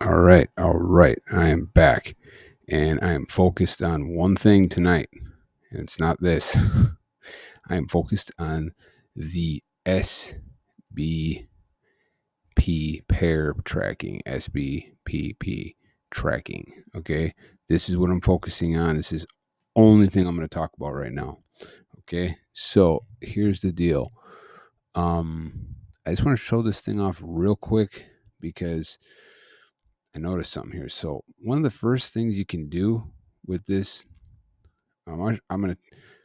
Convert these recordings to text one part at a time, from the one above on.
All right, all right. I am back, and I am focused on one thing tonight, and it's not this. I am focused on the SBPP pair tracking, SBPP tracking. Okay, this is what I'm focusing on. This is only thing I'm going to talk about right now. Okay, so here's the deal. I just want to show this thing off real quick because I noticed something here. So one of the first things you can do with this, I'm going to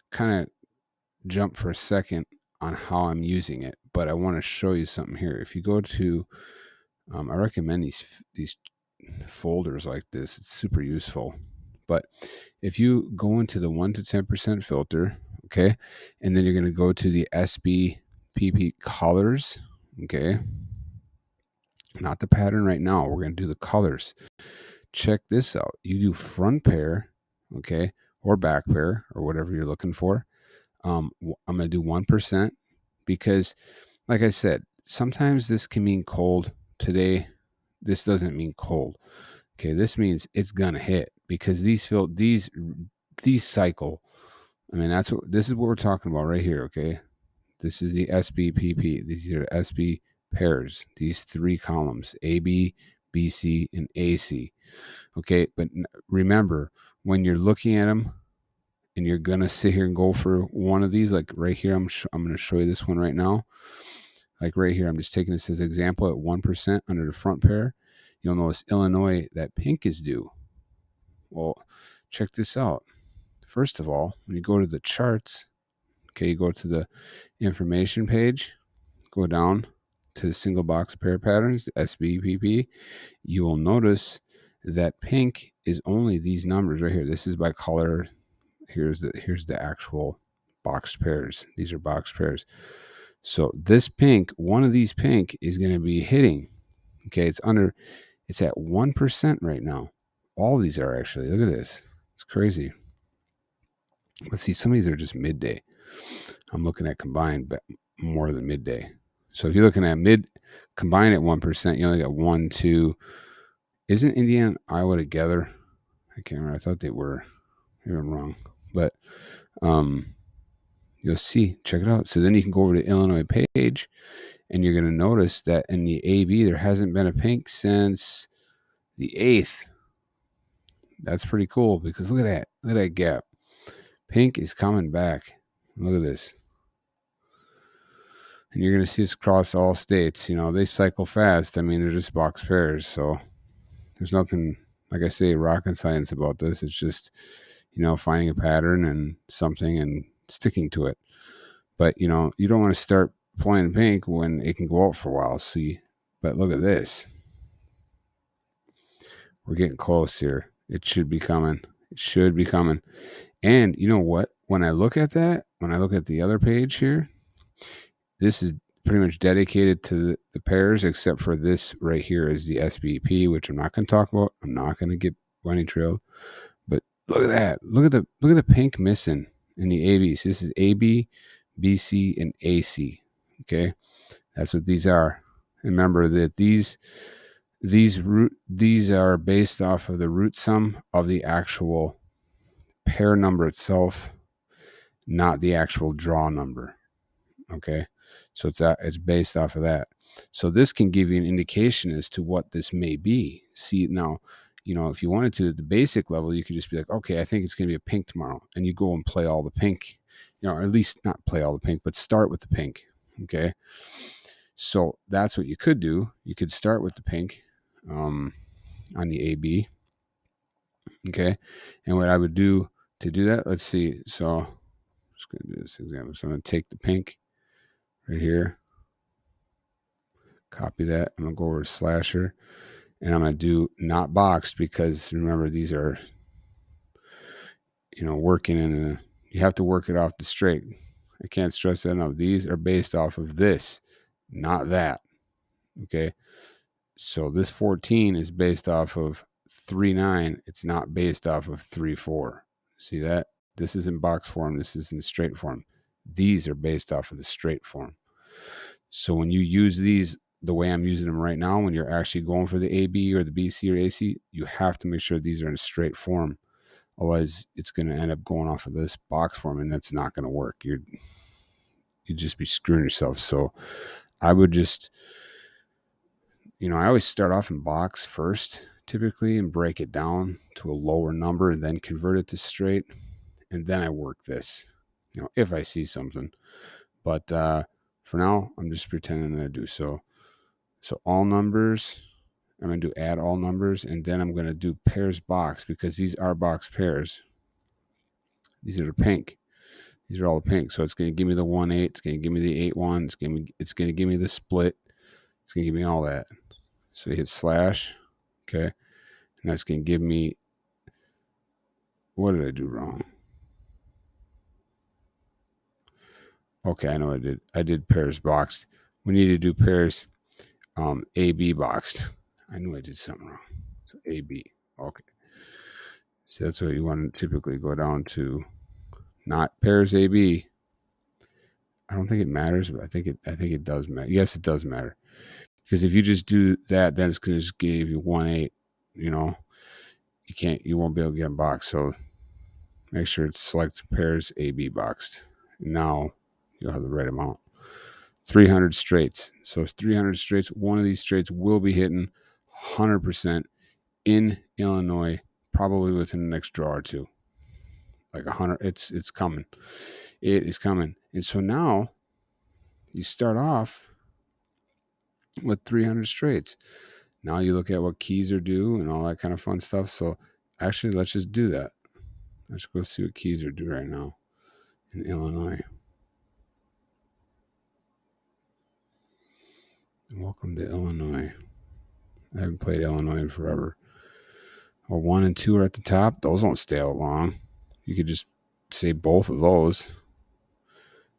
kind of jump for a second on how I'm using it, but I want to show you something here. If you go to, I recommend these folders like this. It's super useful. But if you go into the 1 to 10% filter, okay, and then you're going to go to the SBPP colors, okay, not the pattern right now. We're going to do the colors. Check this out. You do front pair, okay, or back pair, or whatever you're looking for. I'm going to do 1% because, like I said, sometimes this can mean cold. Today, this doesn't mean cold. Okay, this means it's gonna hit because these cycle. I mean, this is what we're talking about right here. Okay, this is the SBPP. These are the SB pairs. These three columns: AB, BC, and AC. Okay, but remember when you're looking at them and you're gonna sit here and go for one of these, like right here, I'm gonna show you this one right now. Like right here, I'm just taking this as an example at 1% under the front pair. You'll notice Illinois, that pink is due. Well, check this out. First of all, when you go to the charts, okay, you go to the information page, go down to the single box pair patterns, SBPP, you will notice that pink is only these numbers right here. This is by color. Here's the actual boxed pairs. These are boxed pairs. So this pink, one of these pink is going to be hitting. Okay, it's at 1% right now. All these are actually. Look at this. It's crazy. Let's see, some of these are just midday. I'm looking at combined, but more than midday. So if you're looking at combined at 1%, you only got 1, 2. Isn't Indiana and Iowa together? I can't remember. I thought they were. Maybe I'm wrong. But you'll see. Check it out. So then you can go over to Illinois page, and you're going to notice that in the AB, there hasn't been a pink since the 8th. That's pretty cool because look at that. Look at that gap. Pink is coming back. Look at this. And you're going to see this across all states. You know, they cycle fast. I mean, they're just box pairs. So there's nothing, like I say, rocket science about this. It's just, finding a pattern and something and sticking to it. But, you don't want to start playing pink when it can go out for a while. See, but look at this. We're getting close here. It should be coming. And you know what? When I look at the other page here, this is pretty much dedicated to the pairs, except for this right here is the SBP, which I'm not going to talk about. I'm not going to get bunny trailed. But look at that. Look at the pink missing in the ABs. This is AB, BC, and AC. Okay, that's what these are. Remember that these are based off of the root sum of the actual pair number itself, not the actual draw number. Okay, so it's based off of that. So this can give you an indication as to what this may be. See, now, if you wanted to at the basic level, you could just be like, okay, I think it's going to be a pink tomorrow, and you go and play all the pink, or at least not play all the pink, but start with the pink. Okay, so that's what you could do. You could start with the pink on the AB. Okay, and what I would do to do that, let's see. So I'm just going to do this example. So I'm going to take the pink right here, copy that. I'm going to go over to slasher, and I'm going to do not boxed because remember, these are, working in you have to work it off the straight. I can't stress that enough. These are based off of this, not that. Okay. So this 14 is based off of 3-9. It's not based off of 3-4. See that? This is in box form. This is in straight form. These are based off of the straight form. So when you use these the way I'm using them right now, when you're actually going for the AB or the BC or AC, you have to make sure these are in a straight form. Otherwise, it's going to end up going off of this box form, and that's not going to work. You'd just be screwing yourself. So I would just, I always start off in box first, typically, and break it down to a lower number and then convert it to straight. And then I work this, if I see something. But for now, I'm just pretending to do so. So all numbers, I'm going to do add all numbers, and then I'm going to do pairs box, because these are box pairs. These are pink. These are all pink. So it's going to give me the 1-8. It's going to give me the 8-1. It's going to give me the split. It's going to give me all that. So you hit slash. Okay. And that's going to give me, what did I do wrong? Okay, I know what I did. I did pairs boxed. We need to do pairs AB boxed. I knew I did something wrong. So AB. Okay. So that's what you want to typically go down to. Not pairs AB. I don't think it matters, but I think it does matter. Yes, it does matter. Because if you just do that, then it's going to just give you 1-8. You won't be able to get them boxed. So make sure it's select pairs AB boxed. Now you'll have the right amount. 300 straights. So 300 straights. One of these straights will be hitting 100% in Illinois, probably within the next draw or two. Like 100. It's coming. It is coming. And so now you start off with 300 straights. Now you look at what keys are due and all that kind of fun stuff. So actually, let's just do that. Let's go see what keys are due right now in Illinois. Welcome to Illinois. I haven't played Illinois in forever. Well, 1 and 2 are at the top. Those won't stay out long. You could just say both of those.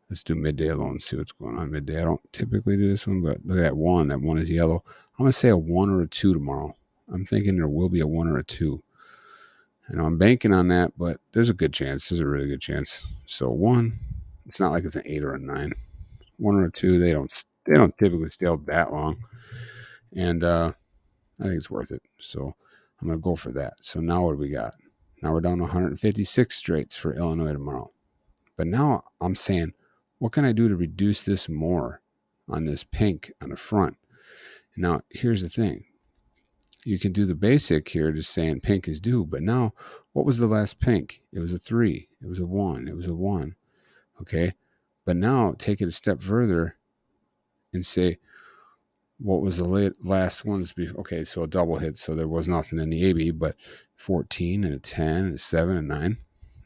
Let's do midday alone, see what's going on midday. I don't typically do this one, but look at that one. That one is yellow. I'm going to say a 1 or a 2 tomorrow. I'm thinking there will be a 1 or a 2. I know I'm banking on that, but there's a good chance. There's a really good chance. So 1, it's not like it's an 8 or a 9. 1 or a 2, they don't typically stay out that long. And I think it's worth it. So I'm going to go for that. So now what do we got? Now we're down to 156 straights for Illinois tomorrow. But now I'm saying, what can I do to reduce this more on this pink on the front? Now, here's the thing. You can do the basic here, just saying pink is due. But now, what was the last pink? It was a 3. It was a 1. It was a 1. Okay? But now, take it a step further and say, what was the last ones? Okay, so a double hit. So there was nothing in the AB, but 14 and a 10 and a 7 and 9.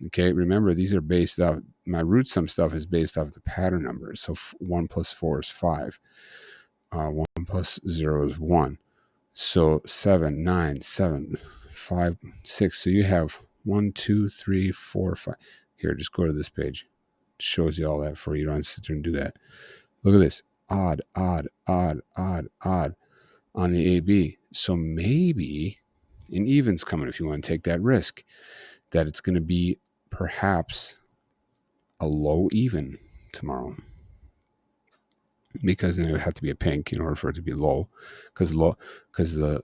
Okay, remember, these are based off, my root sum stuff is based off the pattern numbers. So 1 plus 4 is 5. 1 plus 0 is 1. So 7, 9, 7, 5, 6. So you have 1, 2, 3, 4, 5. Here, just go to this page. It shows you all that for you. You don't have to sit there and do that. Look at this. Odd, odd, odd, odd, odd on the AB. So maybe an even's coming if you want to take that risk, that it's going to be perhaps a low even tomorrow, because then it would have to be a pink in order for it to be low, because the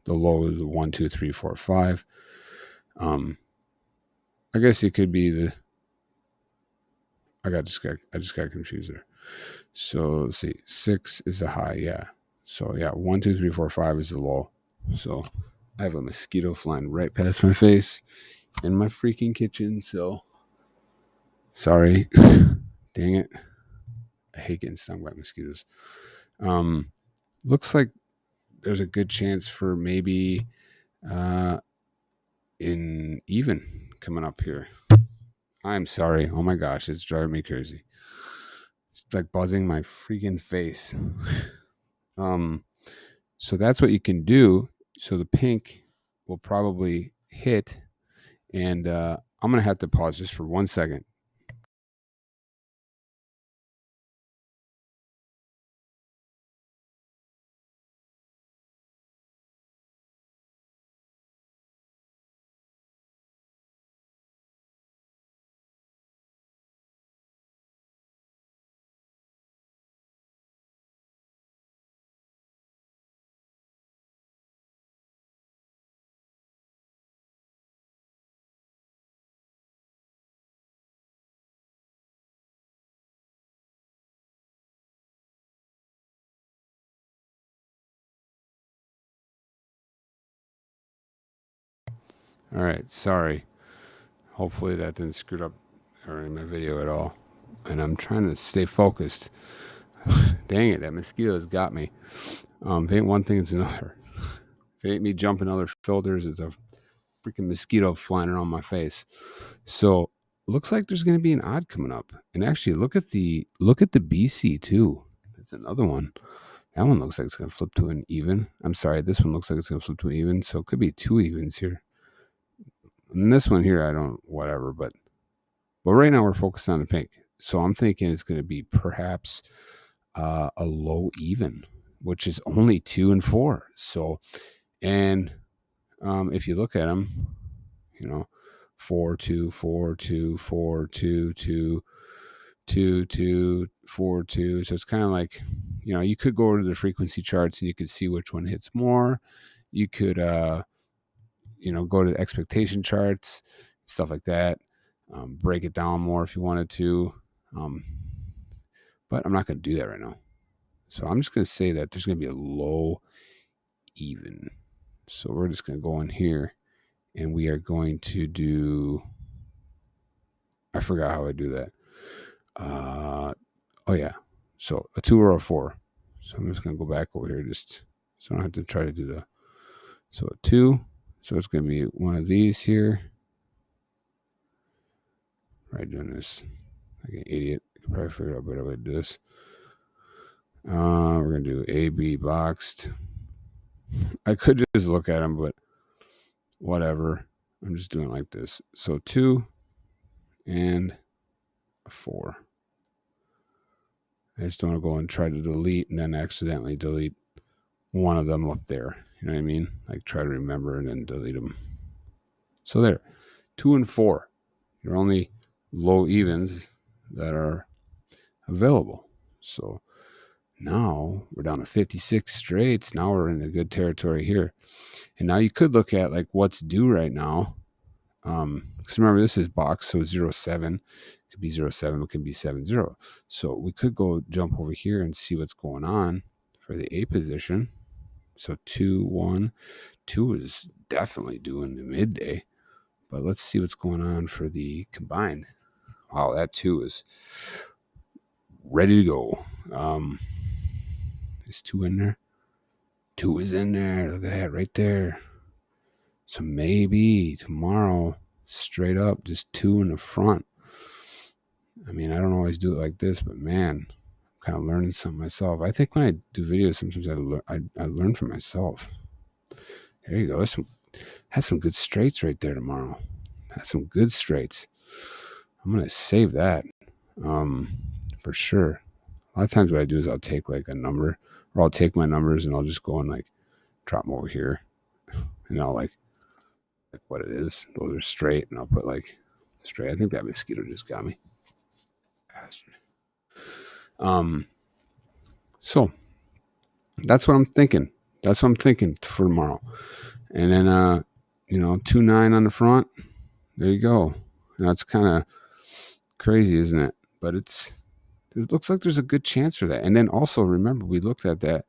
low is 1, 2, 3, 4, 5. I guess it could be the. I just got confused there. So let's see, 6 is a high, yeah. So yeah, 1, 2, 3, 4, 5 is the low. So I have a mosquito flying right past my face in my freaking kitchen. So sorry, dang it. I hate getting stung by mosquitoes. Looks like there's a good chance for maybe in even coming up here. I'm sorry. Oh my gosh, it's driving me crazy. It's like buzzing my freaking face. So that's what you can do. So the pink will probably hit, and I'm gonna have to pause just for 1 second. All right, sorry. Hopefully that didn't screw up or in my video at all. And I'm trying to stay focused. Dang it, that mosquito has got me. If it ain't one thing, it's another. If it ain't me jumping other filters, it's a freaking mosquito flying around my face. So looks like there's going to be an odd coming up. And actually, look at the BC too. That's another one. That one looks like it's going to flip to an even. I'm sorry, this one looks like it's going to flip to an even. So it could be two evens here. And this one here, I don't, whatever. But right now we're focused on the pink. So I'm thinking it's going to be perhaps a low even, which is only 2 and 4. So, and if you look at them, 4 2 4 2 4 2 2 2 2 4 2. So it's kind of like, you could go to the frequency charts and you could see which one hits more. You could go to the expectation charts, stuff like that. Break it down more if you wanted to, but I'm not going to do that right now. So I'm just going to say that there's going to be a low even. So we're just going to go in here and we are going to do, I forgot how I do that. Oh yeah. So a 2 or a 4. So I'm just going to go back over here just so I don't have to try to do so a 2. So it's going to be one of these here. Right, doing this like an idiot. I could probably figure out a better way to do this. We're going to do AB boxed. I could just look at them, but whatever. I'm just doing it like this. So 2 and a 4. I just don't want to go and try to delete and then accidentally delete one of them up there. You know what I mean? Like try to remember and then delete them. So there, 2 and 4. You're only low evens that are available. So now we're down to 56 straights. Now we're in a good territory here. And now you could look at like what's due right now. Because remember, this is box, so 0-7. It could be 0-7, it could be 7-0. So we could go jump over here and see what's going on for the A position. So 2-1. 2 is definitely doing the midday. But let's see what's going on for the combined. Wow, that 2 is ready to go. Is 2 in there? 2 is in there. Look at that right there. So maybe tomorrow, straight up, just 2 in the front. I mean, I don't always do it like this, but man, I'm kind of learning something myself. I think when I do videos, sometimes I learn from myself. There you go. Has some good straights right there tomorrow. Has some good straights. I'm going to save that for sure. A lot of times what I do is I'll take like a number, or I'll take my numbers and I'll just go and like drop them over here. And I'll like what it is. Those are straight, and I'll put like straight. I think that mosquito just got me. Bastard. So that's what I'm thinking. That's what I'm thinking for tomorrow. And then 2-9 on the front. There you go. And that's kind of crazy, isn't it? But it looks like there's a good chance for that. And then also remember, we looked at that.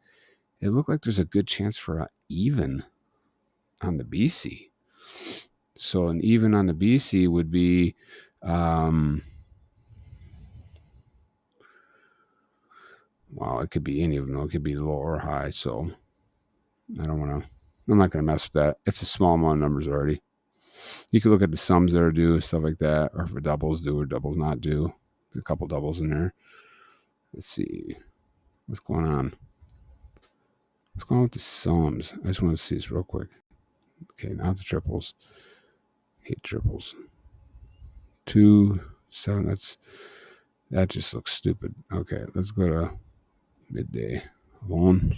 It looked like there's a good chance for an even on the BC. So an even on the BC would be wow, it could be any of them. It could be low or high. So I'm not going to mess with that. It's a small amount of numbers already. You could look at the sums that are due, stuff like that, or if a double's due or double's not due. There's a couple doubles in there. Let's see. What's going on? What's going on with the sums? I just want to see this real quick. Okay, not the triples. Hate triples. 2, 7. That just looks stupid. Okay, let's go to midday. 1,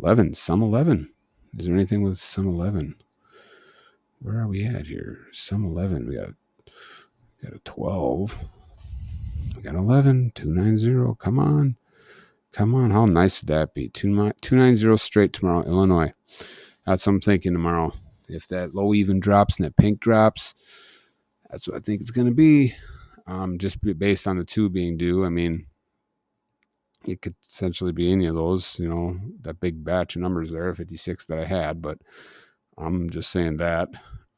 11. Sum 11. Is there anything with sum 11? Where are we at here? Sum 11. We got a 12. We got 11. 290. Come on. Come on. How nice would that be? 290 straight tomorrow, Illinois. That's what I'm thinking tomorrow. If that low even drops and that pink drops, that's what I think it's going to be. Just based on the 2 being due. I mean, it could essentially be any of those, that big batch of numbers there, 56 that I had. But I'm just saying that.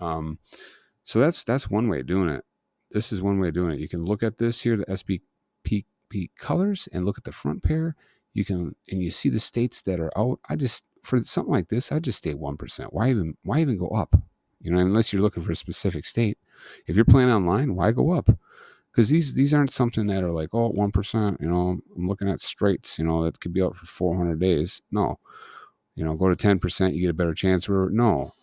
So that's one way of doing it. This is one way of doing it. You can look at this here, the SBPP colors, and look at the front pair. You can, and you see the states that are out. I just, for something like this, I just stay 1%. Why even go up? You know, unless you're looking for a specific state. If you're playing online, why go up? Because these aren't something that are like, oh, 1%. You know, I'm looking at straights. You know, that could be out for 400 days. No, you know, go to 10%, you get a better chance. Or no,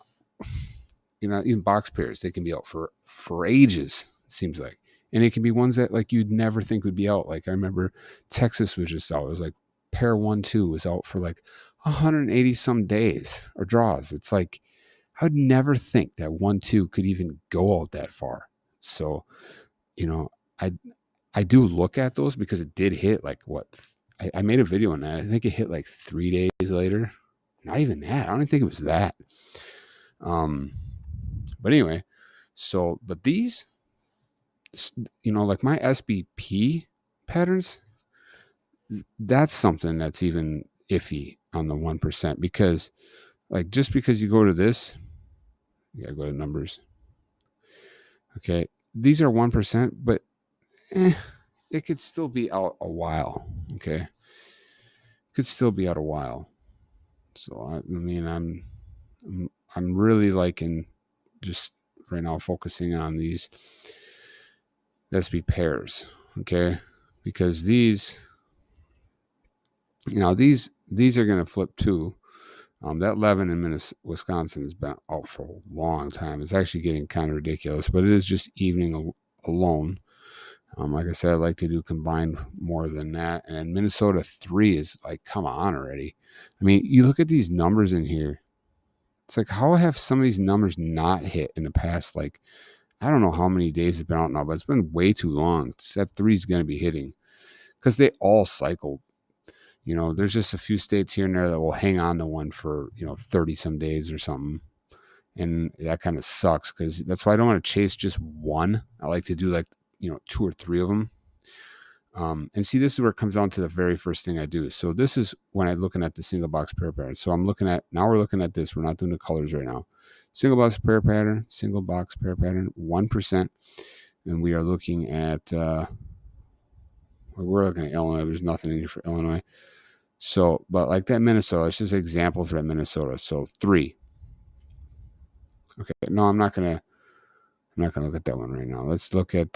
you know, even box pairs, they can be out for ages. It seems like, and it can be ones that like you'd never think would be out. Like I remember Texas was just out. It was like pair 1-2 was out for like 180 some days or draws. It's like I would never think that 1-2 could even go out that far. So, you know, I do look at those because it did hit like what I made a video on that. I think it hit like 3 days later. Not even that. I don't even think it was that. But anyway, so but these, you know, like my SBP patterns, that's something that's even iffy on the 1% because, like, just because you go to this, you gotta go to numbers. Okay, these are 1%, but it could still be out a while. Okay, it could still be out a while. So I mean, I'm really liking just right now focusing on these SBPairs, okay, because these, you know, these are going to flip too. That 11 in Wisconsin has been out for a long time. It's actually getting kind of ridiculous, but it is just evening alone. Like I said, I like to do combined more than that. And Minnesota 3 is like, come on already. I mean, you look at these numbers in here. It's like, how have some of these numbers not hit in the past? Like, I don't know how many days it's been out now, but it's been way too long. That 3 is going to be hitting because they all cycle. You know, there's just a few states here and there that will hang on to one for, you know, 30 some days or something. And that kind of sucks because that's why I don't want to chase just one. I like to do like, you know, 2 or 3 of them. And see, this is where it comes down to the very first thing I do. So this is when I'm looking at the single box pair pattern. So I'm looking at, now we're looking at this. We're not doing the colors right now. Single box pair pattern, 1%. And we are looking at, we're looking at Illinois. There's nothing in here for Illinois. So, but like that Minnesota, it's just an example for that Minnesota. So 3. Okay. No, I'm not gonna look at that one right now. Let's look at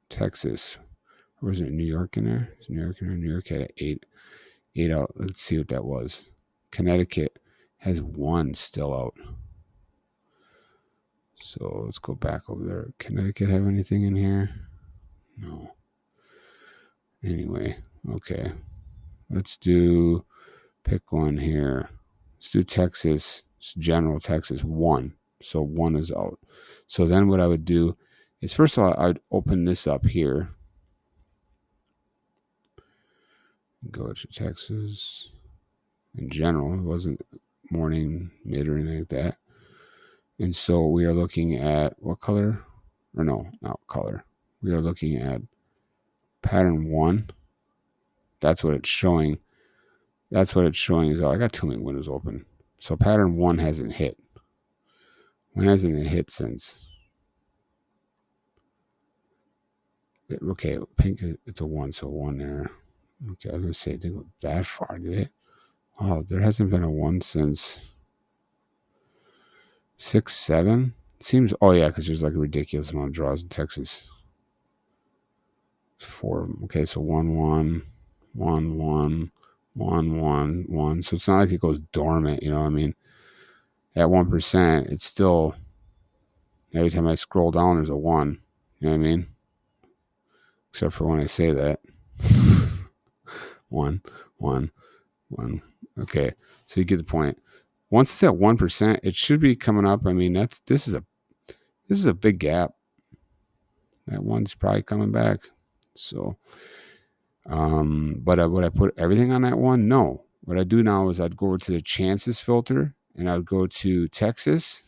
Texas. Or was it New York in there? Is New York in there? New York had 8 out. Let's see what that was. Connecticut has 1 still out. So let's go back over there. Connecticut have anything in here? No. Anyway, okay. Let's pick one here. Let's do Texas. It's general Texas 1. So 1 is out. So then what I would do is, first of all, I would open this up here. Go to Texas in general. It wasn't morning, mid, or anything like that. And so we are looking at what color? Or no, not color. We are looking at pattern 1. That's what it's showing. That's what it's showing is, oh, I got too many windows open. So pattern 1 hasn't hit. When hasn't it hit since? Okay, pink, it's a 1, so 1 there. Okay, I was going to say, it didn't go that far, did it? Oh, there hasn't been a 1 since 6, 7. Seems, oh yeah, because there's like a ridiculous amount of draws in Texas. 4. Okay, so 1, 1, 1, 1, 1, 1, 1. So it's not like it goes dormant, you know what I mean? At 1%, it's still, every time I scroll down, there's a 1. You know what I mean? Except for when I say that. 1, 1, 1. Okay, so you get the point. Once it's at 1%, it should be coming up. I mean, this is a big gap. That 1's probably coming back. So, but would I put everything on that 1? No. What I do now is I'd go over to the chances filter and I'd go to Texas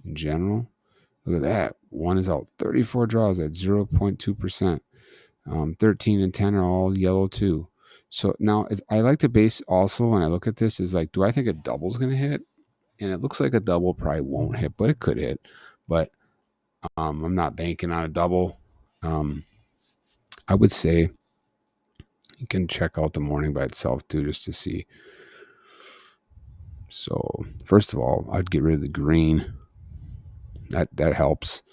in general. Look at that. 1 is out. 34 draws at 0.2%. 13 and 10 are all yellow too. So now I like to base also when I look at this is like, do I think a double is going to hit? And it looks like a double probably won't hit, but it could hit. But I'm not banking on a double. I would say you can check out the morning by itself too, just to see. So first of all, I'd get rid of the green. That helps.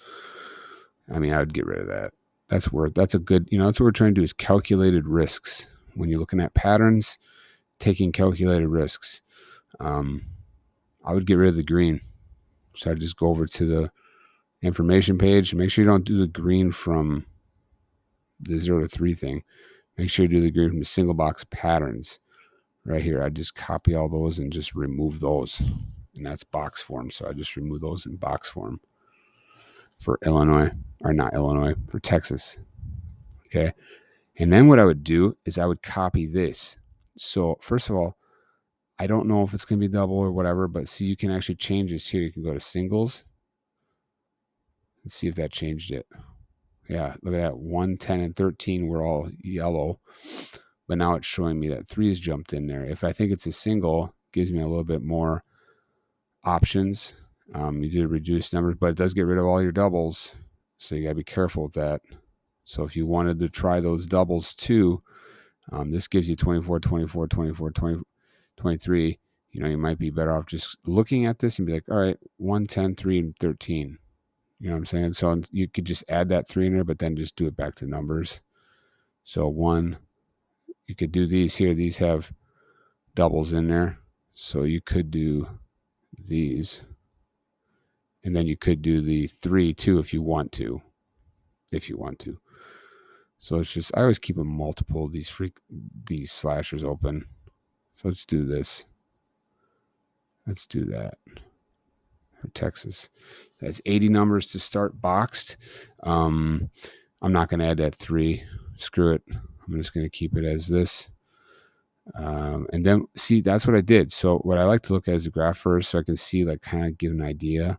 I mean, I would get rid of that. That's a good, that's what we're trying to do is calculated risks. When you're looking at patterns, taking calculated risks. I would get rid of the green. So I'd just go over to the information page. Make sure you don't do the green from the 0 to 3 thing. Make sure you do the green from the single box patterns right here. I just copy all those and just remove those. And that's box form. So I just remove those in box form for Illinois, or not Illinois, for Texas. Okay. And then what I would do is I would copy this. So first of all, I don't know if it's going to be double or whatever, but see, you can actually change this here. You can go to singles. Let's see if that changed it. Yeah, look at that. 1, 10, and 13 were all yellow. But now it's showing me that 3 has jumped in there. If I think it's a single, it gives me a little bit more options. You do reduce numbers, but it does get rid of all your doubles. So you got to be careful with that. So if you wanted to try those doubles too, this gives you 24, 24, 24, 20, 23. You might be better off just looking at this and be like, all right, 1, 10, 3, and 13. You know what I'm saying? So you could just add that 3 in there, but then just do it back to numbers. So 1, you could do these here. These have doubles in there. So you could do these. And then you could do the 3 too if you want to. So it's just, I always keep a multiple of these slashers open. So let's do this. Let's do that for Texas. That's 80 numbers to start boxed. I'm not going to add that 3. Screw it. I'm just going to keep it as this. And then see, that's what I did. So what I like to look at is the graph first, so I can see, like, kind of give an idea,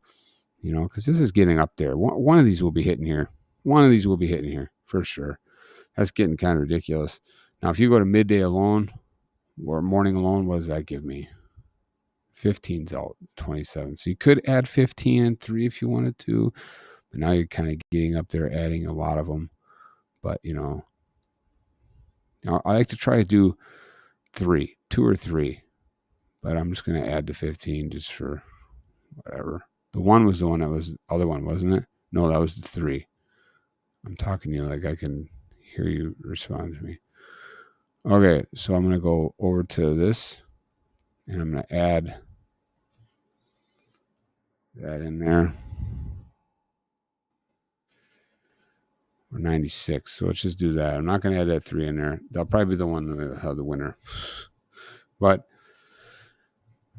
because this is getting up there. One of these will be hitting here. One of these will be hitting here for sure. That's getting kind of ridiculous. Now, if you go to midday alone or morning alone, what does that give me? 15's out, 27. So you could add 15 and 3 if you wanted to, but now you're kind of getting up there, adding a lot of them. But, I like to try to do 2 or 3, but I'm just going to add to 15 just for whatever. The 1 was the one that was the other one, wasn't it? No, that was the 3. I'm talking to you like I can hear you respond to me. Okay, so I'm going to go over to this, and I'm going to add that in there. Or 96. So let's just do that. I'm not going to add that 3 in there. That'll probably be the one that have the winner. But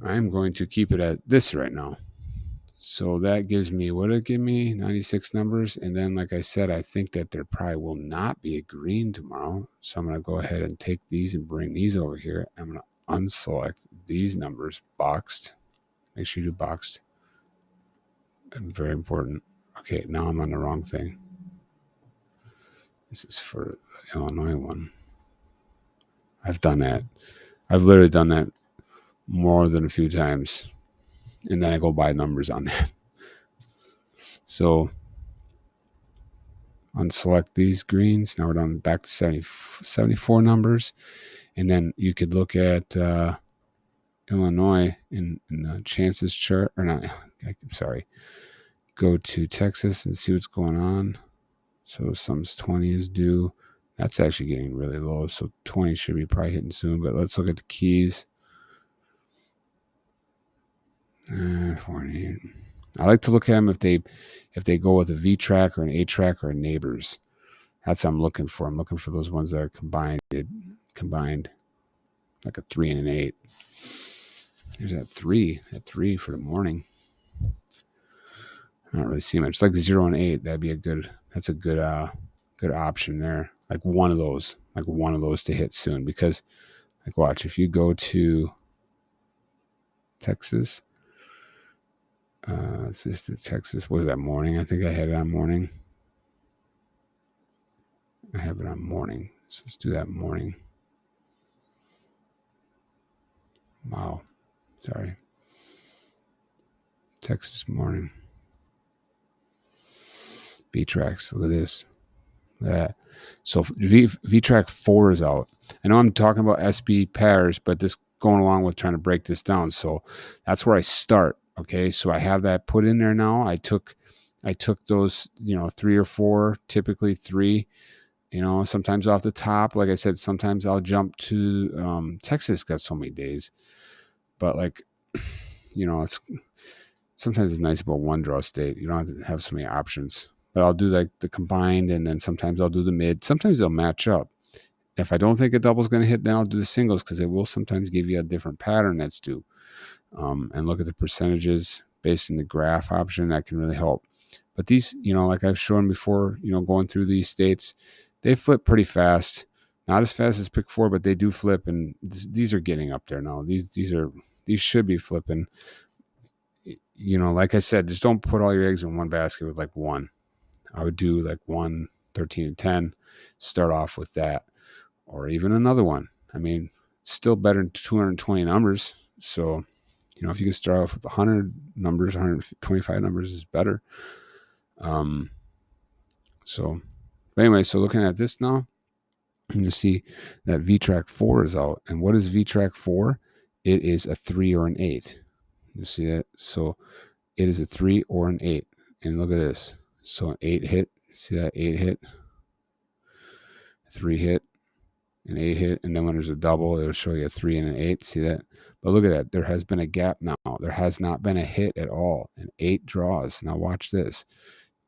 I'm going to keep it at this right now. So that gives me, what did it give me? 96 numbers. And then, like I said, I think that there probably will not be a green tomorrow. So I'm going to go ahead and take these and bring these over here. I'm going to unselect these numbers, boxed. Make sure you do boxed. And very important. Okay, now I'm on the wrong thing. This is for the Illinois one. I've done that. I've literally done that more than a few times. And then I go buy numbers on that. So unselect these greens. Now we're down back to 74 numbers. And then you could look at Illinois in the chances chart. Or not, I'm sorry. Go to Texas and see what's going on. So sums 20 is due. That's actually getting really low. So 20 should be probably hitting soon. But let's look at the keys. 48. I like to look at them if they go with a V track or an A track or a neighbors. That's what I'm looking for. I'm looking for those ones that are combined, like a 3 and an 8. There's that 3 for the morning. I don't really see much. Like 0 and 8, that'd be a good option there. Like one of those to hit soon. Because, like, watch, if you go to Texas, Texas, what is that, morning? I think I had it on morning. I have it on morning. So let's do that morning. Wow. Sorry. Texas morning. VTRAX. Look at this. Look at that. So VTRAC 4 is out. I know I'm talking about SBPairs, but this going along with trying to break this down. So that's where I start. Okay. So I have that put in there now. I took those, 3 or 4, typically 3, sometimes off the top. Like I said, sometimes I'll jump to Texas got so many days, but like, it's sometimes it's nice about one draw state. You don't have to have so many options. But I'll do like the combined, and then sometimes I'll do the mid. Sometimes they'll match up. If I don't think a double is going to hit, then I'll do the singles because they will sometimes give you a different pattern that's due. And look at the percentages based in the graph option. That can really help. But these, like I've shown before, going through these states, they flip pretty fast. Not as fast as pick 4, but they do flip, and these are getting up there now. These should be flipping. Like I said, just don't put all your eggs in one basket with like one. I would do like 1, 13, and 10. Start off with that, or even another one. I mean, it's still better than 220 numbers. So, if you can start off with 100 numbers, 125 numbers is better. So anyway, so looking at this now, you see that VTRAC 4 is out. And what is VTRAC 4? It is a 3 or an 8. You see that? So it is a 3 or an 8. And look at this. So an 8 hit. See that 8 hit? 3 hit. An 8 hit. And then when there's a double, it'll show you a 3 and an 8. See that? But look at that. There has been a gap now. There has not been a hit at all. And 8 draws. Now watch this.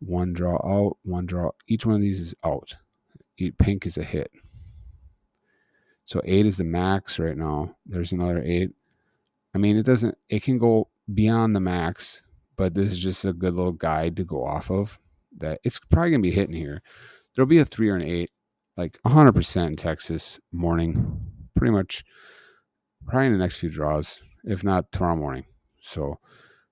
1 draw out. 1 draw. Each one of these is out. Pink is a hit. So 8 is the max right now. There's another 8. I mean, it can go beyond the max, but this is just a good little guide to go off of. That it's probably going to be hitting here. There'll be a 3 or an 8, like 100% in Texas morning, pretty much, probably in the next few draws, if not tomorrow morning. So,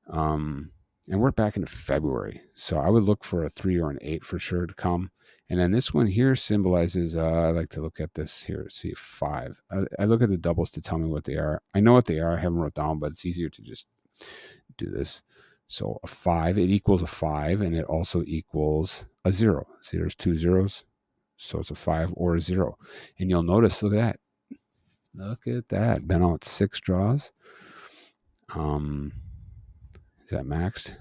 and we're back into February. So I would look for a 3 or an 8 for sure to come. And then this one here symbolizes, I like to look at this here, see 5. I look at the doubles to tell me what they are. I know what they are. I haven't wrote down, but it's easier to just do this. So a 5, it equals a 5, and it also equals a 0. See, there's 2 zeros. So it's a 5 or a 0. And you'll notice, look at that. Look at that. Been out 6 draws. Is that maxed?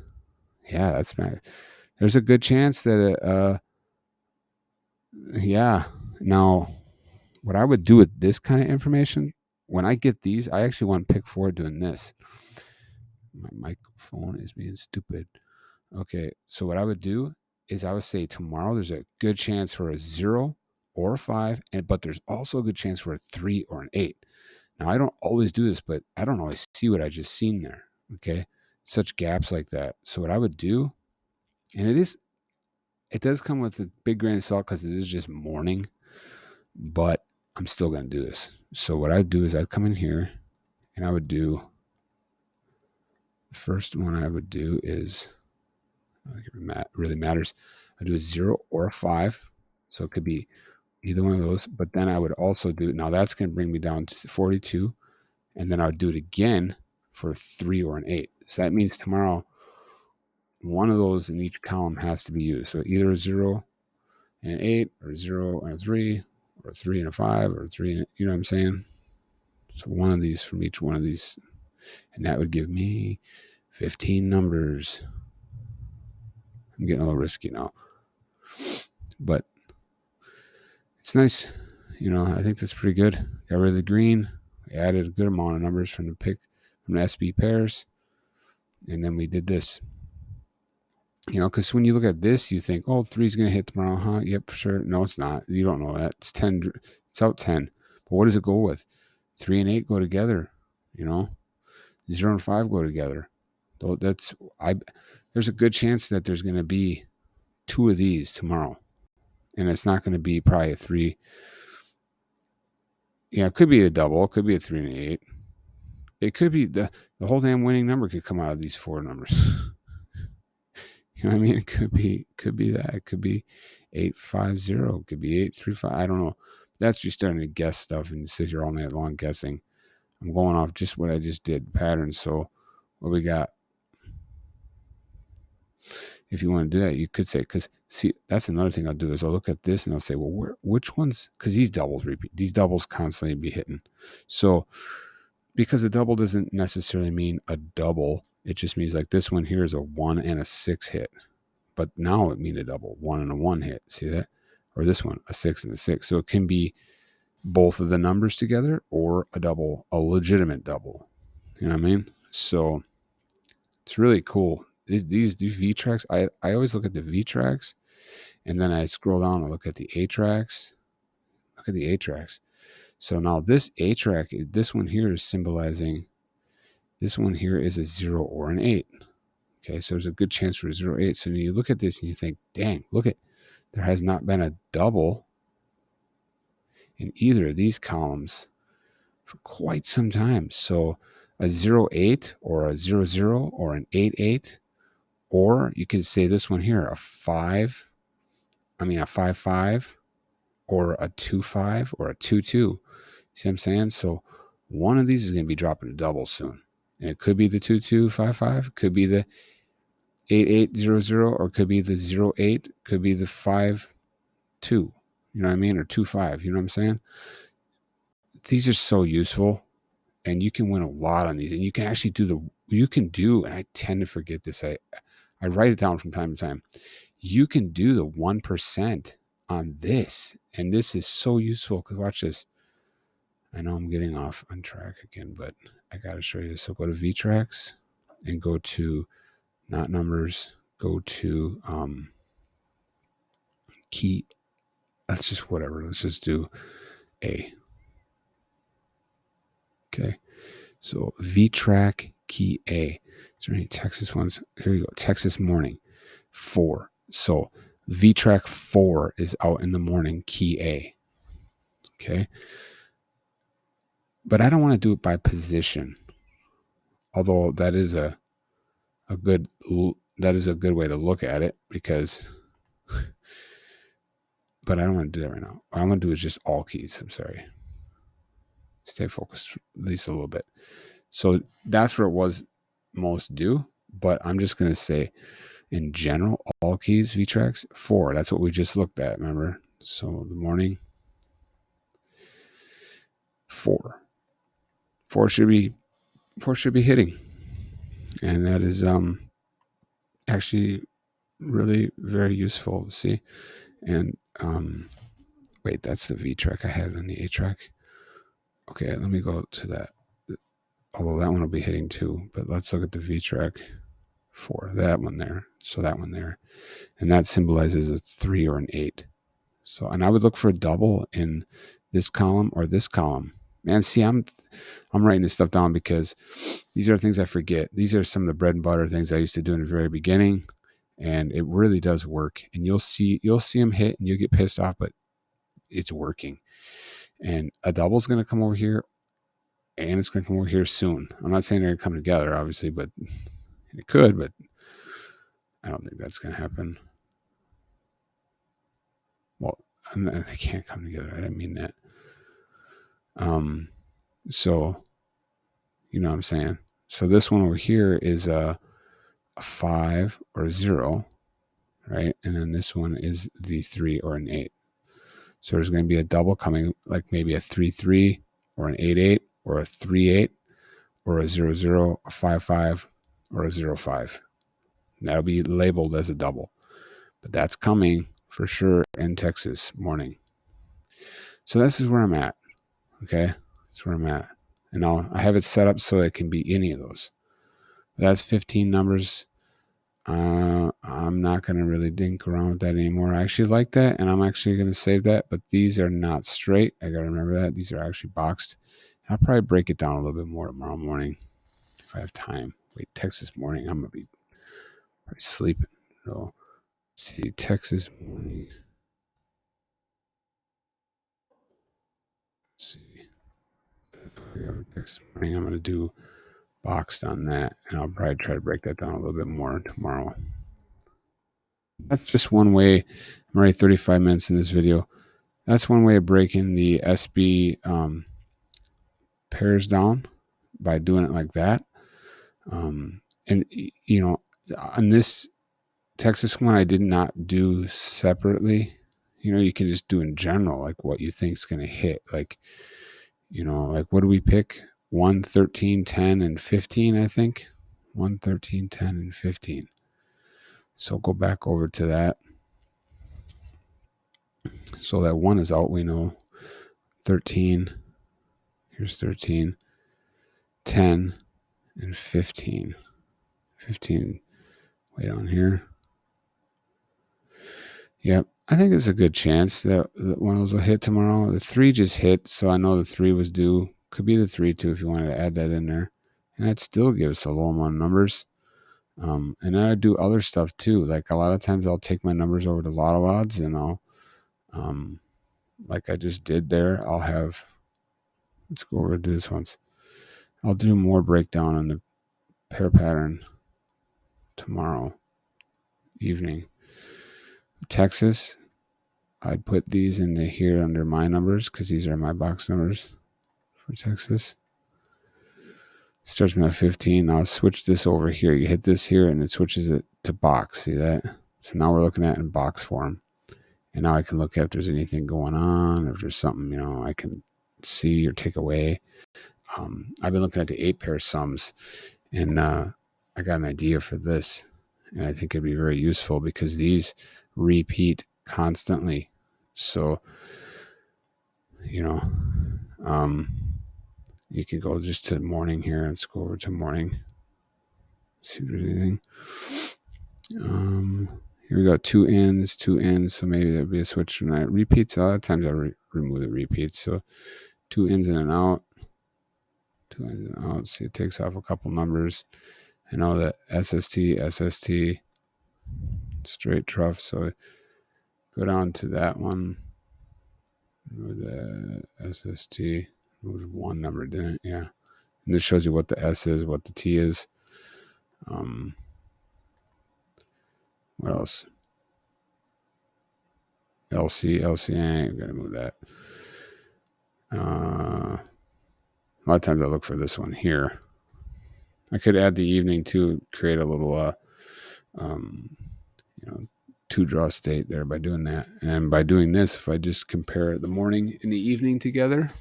Yeah, that's maxed. There's a good chance that yeah. Now, what I would do with this kind of information, when I get these, I actually want pick 4 doing this. My microphone is being stupid. Okay, so what I would do is I would say tomorrow there's a good chance for a 0 or a 5, but there's also a good chance for a 3 or an 8. Now, I don't always do this, but I don't always see what I just seen there. Okay, such gaps like that. So what I would do, and it does come with a big grain of salt because it is just morning, but I'm still going to do this. So what I'd do is I'd come in here and I would do, the first one I would do is, I don't think it really matters. I do a 0 or a 5. So it could be either one of those. But then I would also do, now that's going to bring me down to 42. And then I would do it again for a 3 or an 8. So that means tomorrow, one of those in each column has to be used. So either a 0 and an 8, or a 0 and a 3, or a 3 and a 5, or a 3 and, you know what I'm saying? So one of these from each one of these. And that would give me 15 numbers. I'm getting a little risky now. But it's nice. I think that's pretty good. Got rid of the green. We added a good amount of numbers from the SBPairs. And then we did this. Because when you look at this, you think, oh, 3 is going to hit tomorrow, huh? Yep, sure. No, it's not. You don't know that. It's 10. It's out 10. But what does it go with? 3 and 8 go together. 0 and 5 go together. There's a good chance that there's going to be 2 of these tomorrow. And it's not going to be probably a 3. Yeah, it could be a double. It could be a 3 and an 8. It could be the whole damn winning number could come out of these 4 numbers. You know what I mean? It could be that. It could be 850. It could be 835. I don't know. That's just starting to guess stuff and sit here all night long guessing. I'm going off just what I just did, patterns. So what we got, if you want to do that, you could say, because see, that's another thing I'll do is I'll look at this and I'll say, well, which ones, because these doubles repeat, these doubles constantly be hitting. So because a double doesn't necessarily mean a double, it just means like this one here is a 1 and a 6 hit. But now it means a double, 1 and a 1 hit. See that? Or this one, a 6 and a 6. So it can be both of the numbers together or a double, a legitimate double. You know what I mean? So it's really cool. These V tracks, I always look at the V tracks and then I scroll down and look at the A tracks. Look at the A tracks. So now this A track, this one here is symbolizing, this one here is a 0 or an 8. Okay, so there's a good chance for a 0, 8. So when you look at this and you think, dang, look at, there has not been a double in either of these columns for quite some time. So a 0, 8 or a 0, 0 or an 8, 8, or you could say this one here, a 5, a 5, 5, or a 2, 5, or a 2, 2. See what I'm saying? So one of these is going to be dropping a double soon. And it could be the 2, 2, 5, 5, could be the 8, 8, 0, 0, or could be the 0, 8, could be the 5, 2. You know what I mean? Or 2, 5. You know what I'm saying? These are so useful. And you can win a lot on these. And you can actually and I tend to forget this. I write it down from time to time. You can do the 1% on this. And this is so useful because watch this. I know I'm getting off on track again, but I got to show you this. So go to V-Tracks and go to not numbers. Go to key. Let's just whatever. Let's just do A. Okay. So V-Track key A. Is there any Texas ones? Here you go. Texas morning 4. So V-Track 4 is out in the morning, key A. Okay. But I don't want to do it by position. Although that is a good way to look at it because but I don't want to do that right now. What I'm going to do is just all keys. I'm sorry. Stay focused at least a little bit. So that's where it was most due. But I'm just going to say in general, all keys, V-Tracks, 4. That's what we just looked at, remember? So the morning, 4. 4 should be hitting. And that is actually really very useful to see. And wait, that's the V track I had on the A track. Okay, let me go to that. Although that one will be hitting too, but let's look at the V track for that one there. So that one there. And that symbolizes a 3 or an 8. So, and I would look for a double in this column or this column. Man, see, I'm writing this stuff down because these are things I forget. These are some of the bread and butter things I used to do in the very beginning, and it really does work. And you'll see them hit, and you'll get pissed off, but it's working. And a double is going to come over here, and it's going to come over here soon. I'm not saying they're going to come together, obviously, but it could. But I don't think that's going to happen. Well, they can't come together. I didn't mean that. So, you know what I'm saying? So this one over here is a 5 or a 0, right? And then this one is the 3 or an 8. So there's going to be a double coming, like maybe a 3, 3 or an 8, 8 or a 3, 8 or a 0, 0, a 5, 5 or a 0, 5. That'll be labeled as a double. But that's coming for sure in Texas morning. So this is where I'm at. Okay? That's where I'm at. And I have it set up so it can be any of those. That's 15 numbers. I'm not going to really dink around with that anymore. I actually like that, and I'm actually going to save that. But these are not straight. I got to remember that. These are actually boxed. I'll probably break it down a little bit more tomorrow morning if I have time. Wait, Texas morning. I'm going to be probably sleeping. So, see, Texas morning. Let's see. Texas morning. I'm going to do boxed on that, and I'll probably try to break that down a little bit more tomorrow. That's just one way. I'm already 35 minutes in this video. That's one way of breaking the SB pairs down by doing it like that. And you know, on this Texas one, I did not do separately. You know, you can just do in general, like what you think is going to hit. Like, you know, like what do we pick? 1, 13, 10, and 15, I think. 1, 13, 10, and 15. So go back over to that. So that 1 is out, we know. 13. Here's 13. 10 and 15. 15 way down here. Yep. I think there's a good chance that one of those will hit tomorrow. The 3 just hit, so I know the 3 was due. Could be the 3 too if you wanted to add that in there. And that still gives a low amount of numbers. And then I do other stuff too. Like a lot of times I'll take my numbers over to Lotto odds and I'll, like I just did there, I'll have, let's go over to this once. I'll do more breakdown on the pair pattern tomorrow evening. Texas, I'd put these into here under my numbers because these are my box numbers for Texas. Starts me at 15. I'll switch this over here. You hit this here and it switches it to box. See that? So now we're looking at it in box form. And now I can look at if there's anything going on, if there's something, you know, I can see or take away. I've been looking at the 8 pair sums and I got an idea for this. And I think it'd be very useful because these repeat constantly. So, you know, you can go just to morning here. Let's go over to morning. See if there's anything. Here we go. 2 ends. So maybe there'll be a switch tonight. Repeats. A lot of times I'll remove the repeats. So 2 ins in and out. 2 ins and out. See, it takes off a couple numbers. I know that SST, straight trough. So go down to that one. Remove the SST. Moved 1 number, didn't it? Yeah. And this shows you what the S is, what the T is. What else? LC, I gotta move that. A lot of times I look for this one here. I could add the evening too, create a little, 2 draw state there by doing that. And by doing this, if I just compare the morning and the evening together,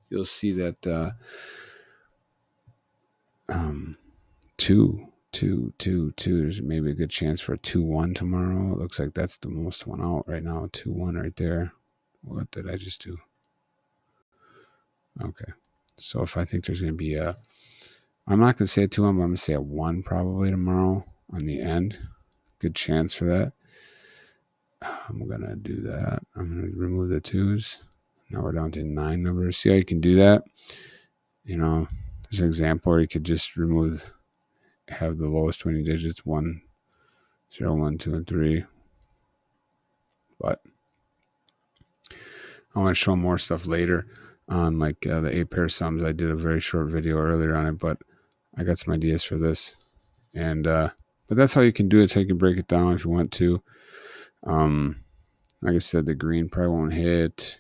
you'll see that 2, there's maybe a good chance for a 2-1 tomorrow. It looks like that's the most one out right now. 2-1 right there. What did I just do? Okay. So if I think there's going to be I'm not going to say a 2-1, but I'm going to say a 1 probably tomorrow on the end. Good chance for that. I'm going to do that. I'm going to remove the 2s. Now we're down to 9 numbers. See how you can do that? You know, there's an example where you could just have the lowest 20 digits, 1, 0, 1, 2, and 3. But I want to show more stuff later on, like the 8 pair sums. I did a very short video earlier on it, but I got some ideas for this. And but that's how you can do it. So you can break it down if you want to. Like I said, the green probably won't hit.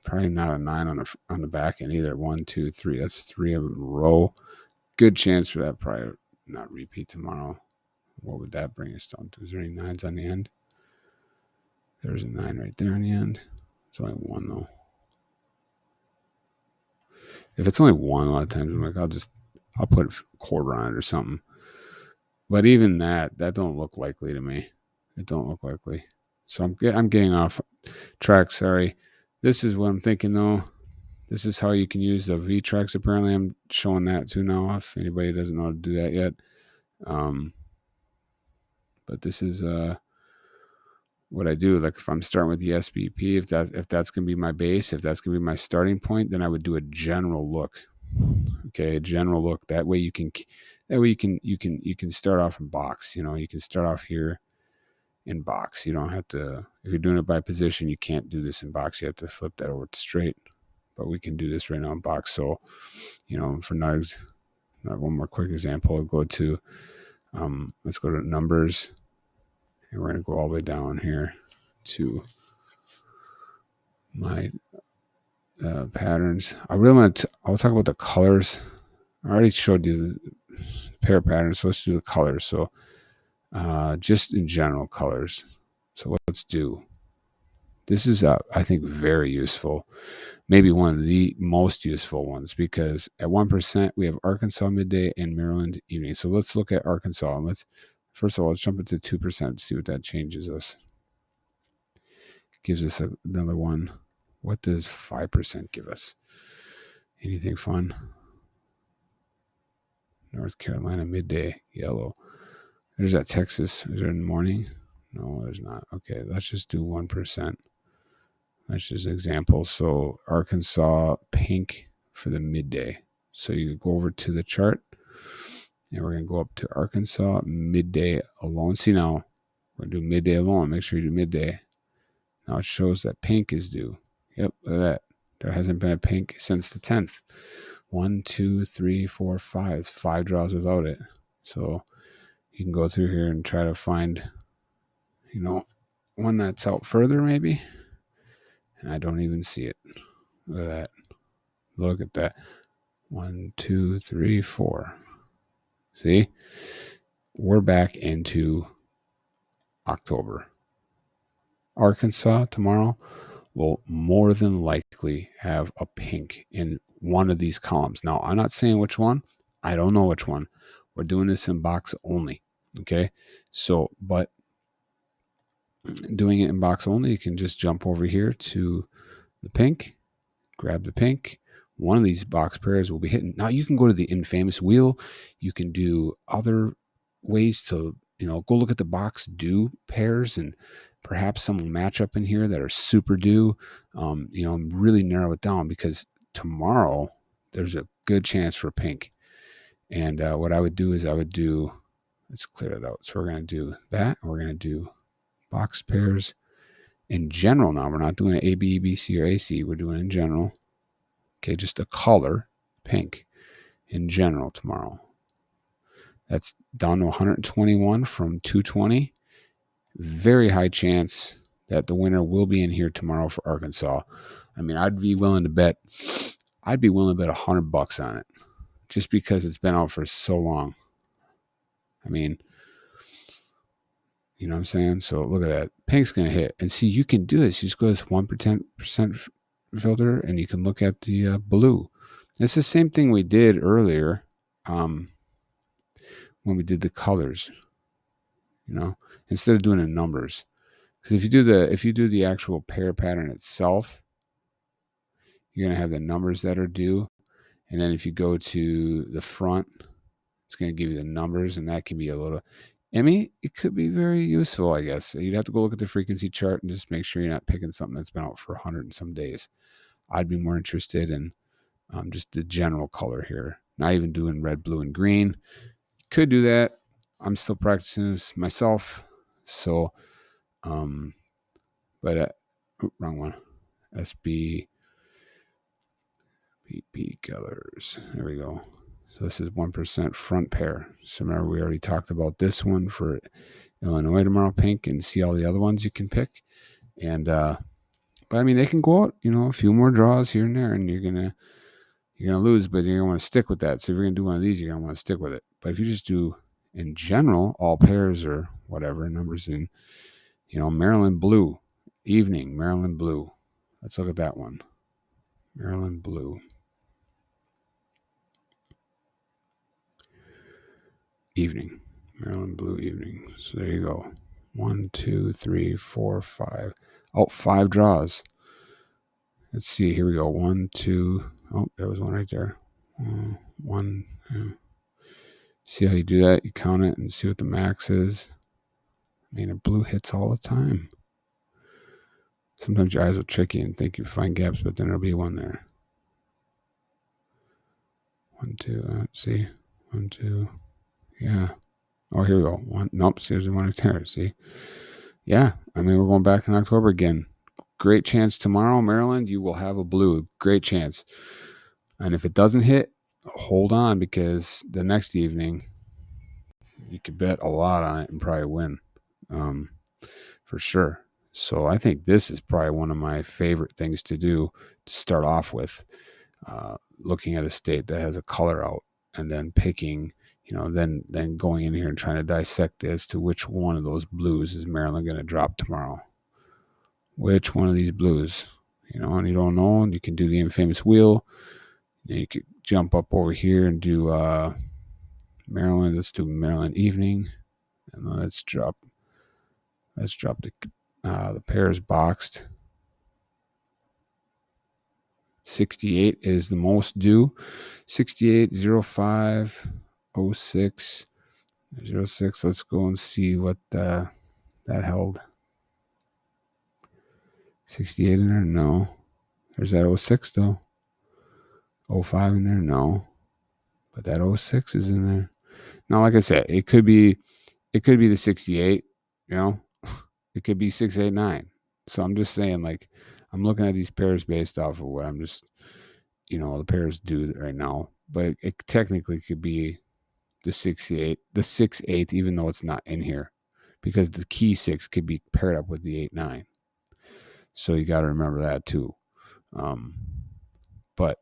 Probably not a 9 on the back end either. 1, 2, 3. That's 3 of them in a row. Good chance for that. Probably not repeat tomorrow. What would that bring us down to? Is there any 9s on the end? There's a 9 right there on the end. It's only 1 though. If it's only 1, a lot of times I'm like, I'll put a quarter on it or something. But even that don't look likely to me. It don't look likely. So I'm getting off track. Sorry. This is what I'm thinking though. This is how you can use the V tracks. Apparently, I'm showing that too now. If anybody doesn't know how to do that yet, but this is what I do. Like if I'm starting with the SBP, if that's going to be my base, if that's going to be my starting point, then I would do a general look. Okay, a general look. That way you can start off in box. You know, you can start off here in box. You don't have to. If you're doing it by position, you can't do this in box. You have to flip that over to straight. But we can do this right now in box. So, you know, for nugs, one more quick example. I'll go to let's go to numbers. And we're going to go all the way down here to my patterns. I really want to. I'll talk about the colors. I already showed you the pair patterns, so let's do the colors. So just in general colors. So let's do. This is, I think, very useful. Maybe one of the most useful ones because at 1% we have Arkansas midday and Maryland evening. So let's look at Arkansas and first of all, let's jump into 2%, see what that changes us. Gives us another one. What does 5% give us? Anything fun? North Carolina midday, yellow. There's that Texas. Is there in the morning? No, there's not. Okay, let's just do 1%. That's just an example. So Arkansas pink for the midday. So you go over to the chart and we're going to go up to Arkansas midday alone. See now, we're going to do midday alone. Make sure you do midday. Now it shows that pink is due. Yep, look at that. There hasn't been a pink since the 10th. 1, 2, 3, 4, 5. It's 5 draws without it. So you can go through here and try to find, one that's out further maybe. And I don't even see it. Look at that. Look at that. 1, 2, 3, 4. See? We're back into October. Arkansas tomorrow will more than likely have a pink in one of these columns. Now, I'm not saying which one. I don't know which one. We're doing this in box only. Okay? So, but doing it in box only, you can just jump over here to the pink, grab the pink. One of these box pairs will be hitting. Now you can go to the infamous wheel. You can do other ways to, go look at the box due pairs and perhaps some will match up in here that are super due. Really narrow it down because tomorrow there's a good chance for pink. And what I would do is let's clear that out. So we're going to do that. We're going to do box pairs in general. Now we're not doing an A, B, B, C, or AC. We're doing in general. Okay, just a color, pink, in general tomorrow. That's down to 121 from 220. Very high chance that the winner will be in here tomorrow for Arkansas. I mean, I'd be willing to bet $100 on it just because it's been out for so long. I mean, you know what I'm saying? So look at that. Pink's going to hit. And see, you can do this. You just go to this 1% filter and you can look at the blue. It's the same thing we did earlier when we did the colors, instead of doing the numbers. Because if you do the actual pair pattern itself, you're going to have the numbers that are due. And then if you go to the front, it's going to give you the numbers, and that can be a little, it could be very useful, I guess. You'd have to go look at the frequency chart and just make sure you're not picking something that's been out for 100 and some days. I'd be more interested in just the general color here, not even doing red, blue, and green. Could do that. I'm still practicing this myself. So, wrong one. SBPP colors. There we go. So this is 1% front pair. So remember, we already talked about this one for Illinois tomorrow, pink, and see all the other ones you can pick. And but I mean, they can go out, a few more draws here and there, and you're gonna lose, but you're gonna want to stick with that. So if you're gonna do one of these, you're gonna want to stick with it. But if you just do in general all pairs or whatever numbers in, Maryland blue, evening, Maryland blue. Let's look at that one. Maryland blue. Evening. Maryland blue evening. So there you go. 1, 2, 3, 4, 5. Oh, 5 draws. Let's see. Here we go. 1, 2. Oh, there was one right there. 1. See how you do that? You count it and see what the max is. I mean, a blue hits all the time. Sometimes your eyes will trick you and think you find gaps, but then there'll be one there. 1, 2. See? 1, 2. Yeah. Oh, here we go. 1. Nope. See, there's one right there. See? Yeah. I mean, we're going back in October again. Great chance tomorrow, Maryland. You will have a blue. Great chance. And if it doesn't hit, hold on, because the next evening you could bet a lot on it and probably win, for sure. So I think this is probably one of my favorite things to do to start off with, looking at a state that has a color out and then picking, then going in here and trying to dissect as to which one of those blues is Maryland going to drop tomorrow. Which one of these blues, and you don't know, and you can do the infamous wheel. You could jump up over here and do Maryland. Let's do Maryland evening, and let's drop the pairs boxed. 68 is the most due. 68, 05, 06, 06. Let's go and see what that held. 68 in there? No. There's that 06 though. 05 in there? No. But that 06 is in there. Now, like I said, it could be the 68, It could be 689. So I'm just saying, like, I'm looking at these pairs based off of what I'm just, the pairs do right now. But it technically could be the 68, the 6-8, even though it's not in here, because the key 6 could be paired up with the 8-9. So you got to remember that too. But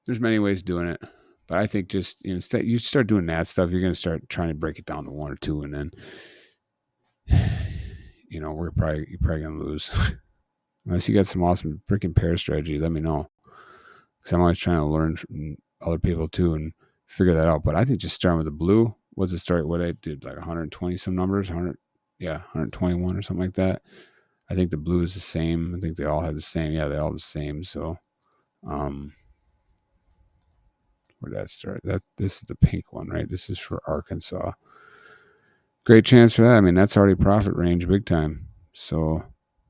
there's many ways of doing it. But I think just instead you start doing that stuff, you're going to start trying to break it down to one or two, and then you're probably going to lose. Unless you got some awesome freaking pair strategy, let me know. Because I'm always trying to learn from other people too and figure that out. But I think just starting with the blue, what's it start? What I did, like 120 some numbers, 121 or something like that. I think the blue is the same. I think they all have the same. Yeah, they all the same. So, where did that start? This is the pink one, right? This is for Arkansas. Great chance for that. I mean, that's already profit range big time. So,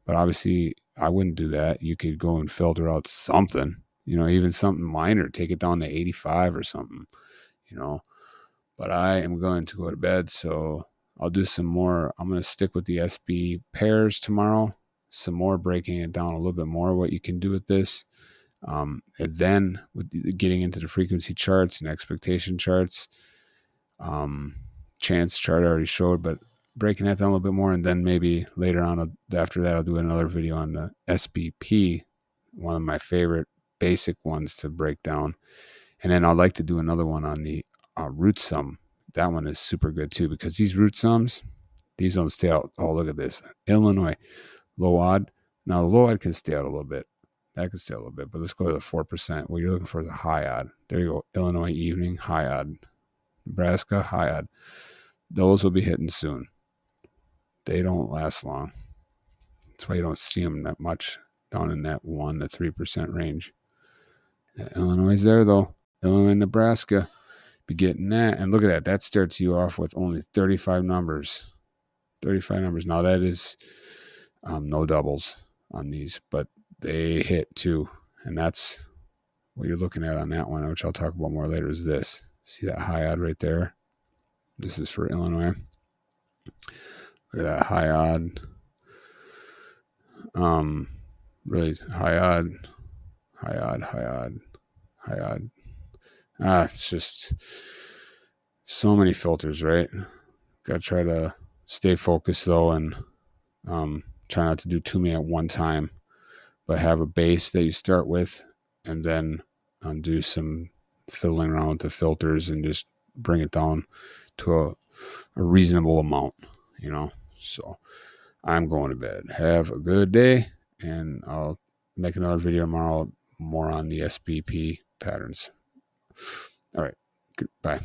but obviously I wouldn't do that. You could go and filter out something, even something minor, take it down to 85 or something, but I am going to go to bed. So I'll do some more. I'm going to stick with the SBPairs tomorrow, some more breaking it down a little bit more, what you can do with this. And then with getting into the frequency charts and expectation charts, chance chart I already showed, but breaking that down a little bit more, and then maybe later on after that I'll do another video on the SBP, one of my favorite basic ones to break down, and then I'd like to do another one on the root sum. That one is super good too, because these root sums, these don't stay out. Oh, look at this, Illinois low odd. Now the low odd can stay out a little bit, that can stay out a little bit, but let's go to the 4%. What you're looking for is a high odd. There you go. Illinois evening, high odd. Nebraska, high odd. Those will be hitting soon. They don't last long. That's why you don't see them that much down in that 1 to 3% range. Illinois is there though. Illinois and Nebraska be getting that. And look at that. That starts you off with only 35 numbers. 35 numbers. Now that is no doubles on these, but they hit too. And that's what you're looking at on that one, which I'll talk about more later, is this. See that high odd right there? This is for Illinois. Look at that high odd. Really high odd, high odd, high odd, high odd. It's just so many filters, right? Got to try to stay focused though, and try not to do too many at one time, but have a base that you start with, and then do some fiddling around with the filters and just bring it down to a reasonable amount, So I'm going to bed. Have a good day, and I'll make another video tomorrow more on the SBP patterns. All right. Goodbye.